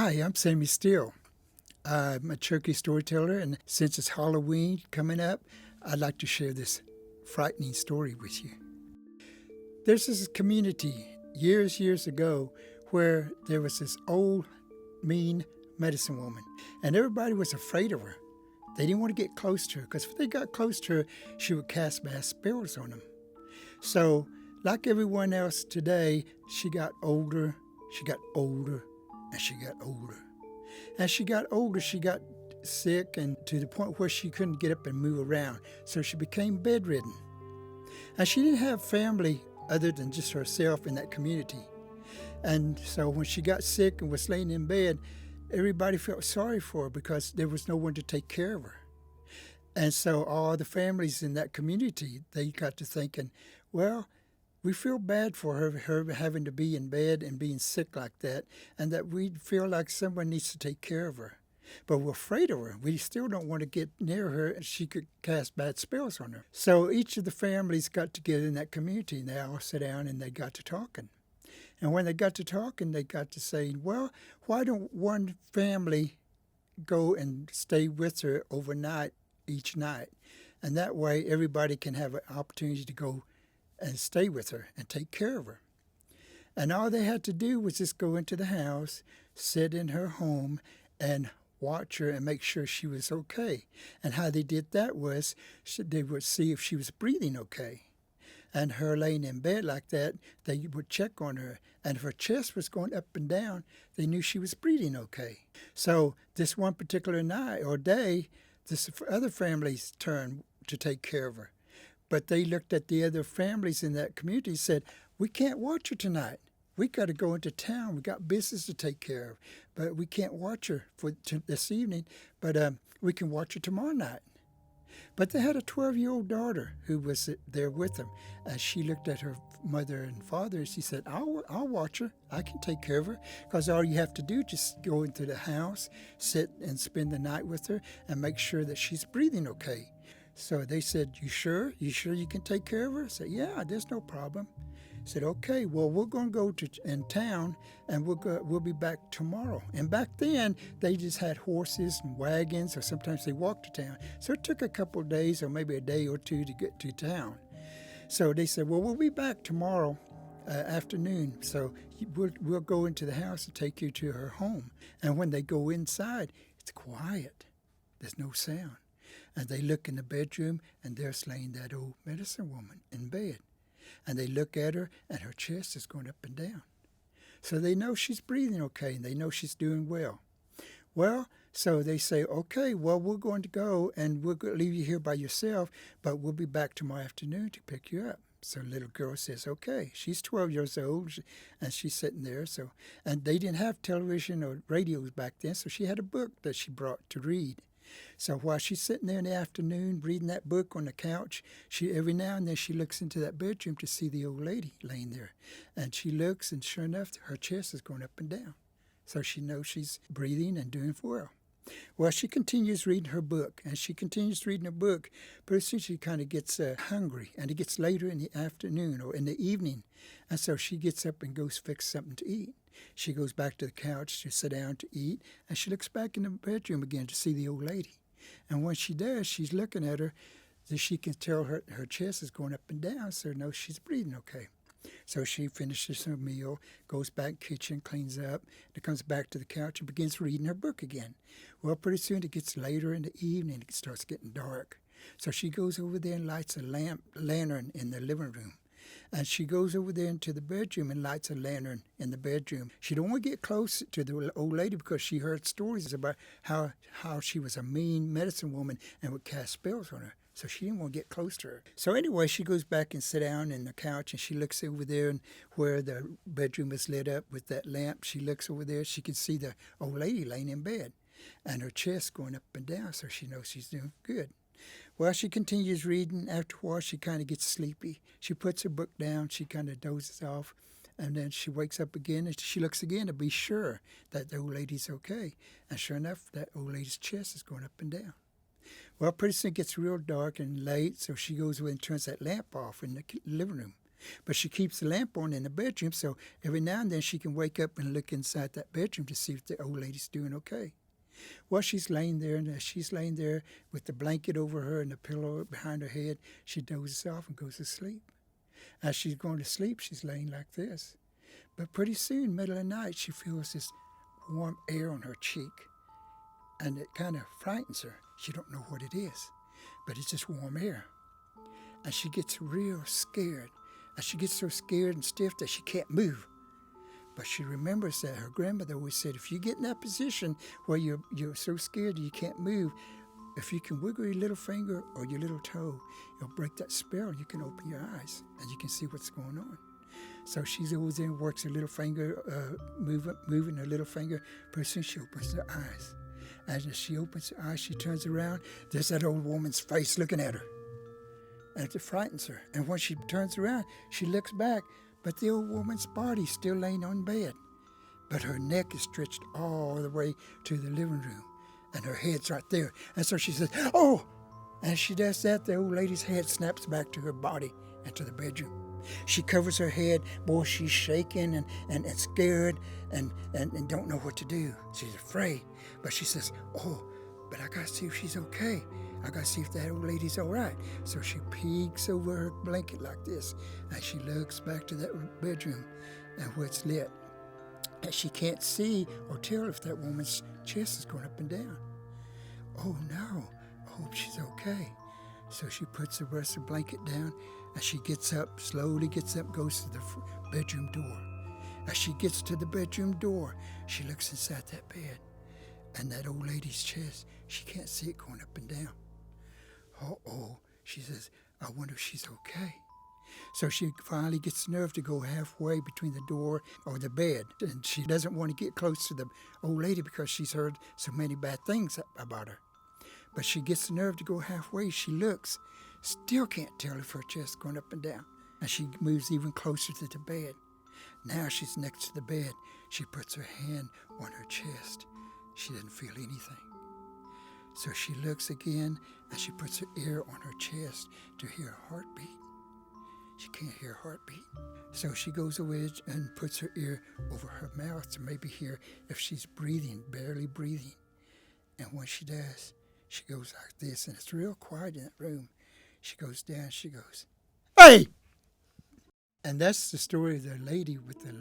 Hi, I'm Sammy Steele. I'm a Cherokee storyteller, and since it's Halloween coming up, I'd like to share this frightening story with you. There's this community years ago where there was this old, mean medicine woman, and everybody was afraid of her. They didn't want to get close to her because if they got close to her, she would cast bad spells on them. So, like everyone else today, she got older, and she got older. As she got older, she got sick and to the point where she couldn't get up and move around. So she became bedridden. And she didn't have family other than just herself in that community. And so when she got sick and was laying in bed, everybody felt sorry for her because there was no one to take care of her. And so all the families in that community, they got to thinking, well, we feel bad for her having to be in bed and being sick like that, and that we feel like someone needs to take care of her. But we're afraid of her. We still don't want to get near her, and she could cast bad spells on her. So each of the families got together in that community, and they all sat down and they got to talking. And when they got to talking, they got to saying, well, why don't one family go and stay with her overnight each night? And that way everybody can have an opportunity to go and stay with her and take care of her. And all they had to do was just go into the house, sit in her home, and watch her and make sure she was okay. And how they did that was they would see if she was breathing okay. And her laying in bed like that, they would check on her. And if her chest was going up and down, they knew she was breathing okay. So this one particular night or day, this other family's turn to take care of her. But they looked at the other families in that community and said, we can't watch her tonight. We got to go into town. We got business to take care of. But we can't watch her for this evening, but we can watch her tomorrow night. But they had a 12-year-old daughter who was there with them. And she looked at her mother and father and she said, I'll watch her. I can take care of her. Because all you have to do is just go into the house, sit and spend the night with her and make sure that she's breathing okay. So they said, you sure? You sure you can take care of her? I said, yeah, there's no problem. I said, okay, well, we're going to go in town and we'll be back tomorrow. And back then, they just had horses and wagons, or sometimes they walked to town. So it took a couple of days or maybe a day or two to get to town. So they said, well, we'll be back tomorrow afternoon. So we'll go into the house and take you to her home. And when they go inside, it's quiet. There's no sound. And they look in the bedroom, and there's laying that old medicine woman in bed. And they look at her, and her chest is going up and down. So they know she's breathing okay, and they know she's doing well. Well, so they say, okay, well, we're going to go, and we'll leave you here by yourself, but we'll be back tomorrow afternoon to pick you up. So the little girl says, okay. She's 12 years old, and she's sitting there. And they didn't have television or radios back then, so she had a book that she brought to read. So while she's sitting there in the afternoon reading that book on the couch, every now and then she looks into that bedroom to see the old lady laying there. And she looks, and sure enough, her chest is going up and down. So she knows she's breathing and doing well. Well, she continues reading her book, and she continues reading her book. Pretty soon she kind of gets hungry, and it gets later in the afternoon or in the evening. And so she gets up and goes fix something to eat. She goes back to the couch to sit down to eat, and she looks back in the bedroom again to see the old lady. And when she does, she's looking at her, so she can tell her chest is going up and down, so knows she's breathing okay. So she finishes her meal, goes back in the kitchen, cleans up, and comes back to the couch and begins reading her book again. Well, pretty soon it gets later in the evening, it starts getting dark. So she goes over there and lights a lantern in the living room. And she goes over there into the bedroom and lights a lantern in the bedroom. She don't want to get close to the old lady because she heard stories about how she was a mean medicine woman and would cast spells on her. So she didn't want to get close to her. So anyway, she goes back and sit down in the couch, and she looks over there and where the bedroom is lit up with that lamp. She looks over there. She can see the old lady laying in bed and her chest going up and down, so she knows she's doing good. Well, she continues reading. After a while, she kind of gets sleepy. She puts her book down. She kind of dozes off. And then she wakes up again, and she looks again to be sure that the old lady's okay. And sure enough, that old lady's chest is going up and down. Well, pretty soon it gets real dark and late, so she goes away and turns that lamp off in the living room. But she keeps the lamp on in the bedroom, so every now and then she can wake up and look inside that bedroom to see if the old lady's doing okay. Well, she's laying there, and as she's laying there with the blanket over her and the pillow behind her head, she dozes off and goes to sleep. As she's going to sleep, she's laying like this. But pretty soon, middle of the night, she feels this warm air on her cheek, and it kind of frightens her. She don't know what it is, but it's just warm air. And she gets real scared, and she gets so scared and stiff that she can't move. But she remembers that her grandmother always said, if you get in that position where you're so scared you can't move, if you can wiggle your little finger or your little toe, you'll break that spell. You can open your eyes and you can see what's going on. So she's always there and works her little finger, moving her little finger. Pretty soon she opens her eyes. And as she opens her eyes, she turns around. There's that old woman's face looking at her. And it frightens her. And when she turns around, she looks back, but the old woman's body's still laying on bed. But her neck is stretched all the way to the living room. And her head's right there. And so she says, oh! And as she does that, the old lady's head snaps back to her body and to the bedroom. She covers her head. Boy, she's shaking and scared and don't know what to do. She's afraid. But she says, oh, but I got to see if she's okay. I got to see if that old lady's all right. So she peeks over her blanket like this, and she looks back to that bedroom and where it's lit. And she can't see or tell if that woman's chest is going up and down. Oh, no. I hope she's okay. So she puts the rest of the blanket down, and she gets up, slowly gets up, goes to the bedroom door. As she gets to the bedroom door, she looks inside that bed. And that old lady's chest, she can't see it going up and down. Uh-oh, she says, I wonder if she's okay. So she finally gets the nerve to go halfway between the door or the bed. And she doesn't want to get close to the old lady because she's heard so many bad things about her. But she gets the nerve to go halfway. She looks, still can't tell if her chest's going up and down. And she moves even closer to the bed. Now she's next to the bed. She puts her hand on her chest. She doesn't feel anything. So she looks again, and she puts her ear on her chest to hear a heartbeat. She can't hear a heartbeat. So she goes away and puts her ear over her mouth to maybe hear if she's breathing, barely breathing. And when she does, she goes like this, and it's real quiet in that room. She goes down, she goes, hey! And that's the story of the lady with the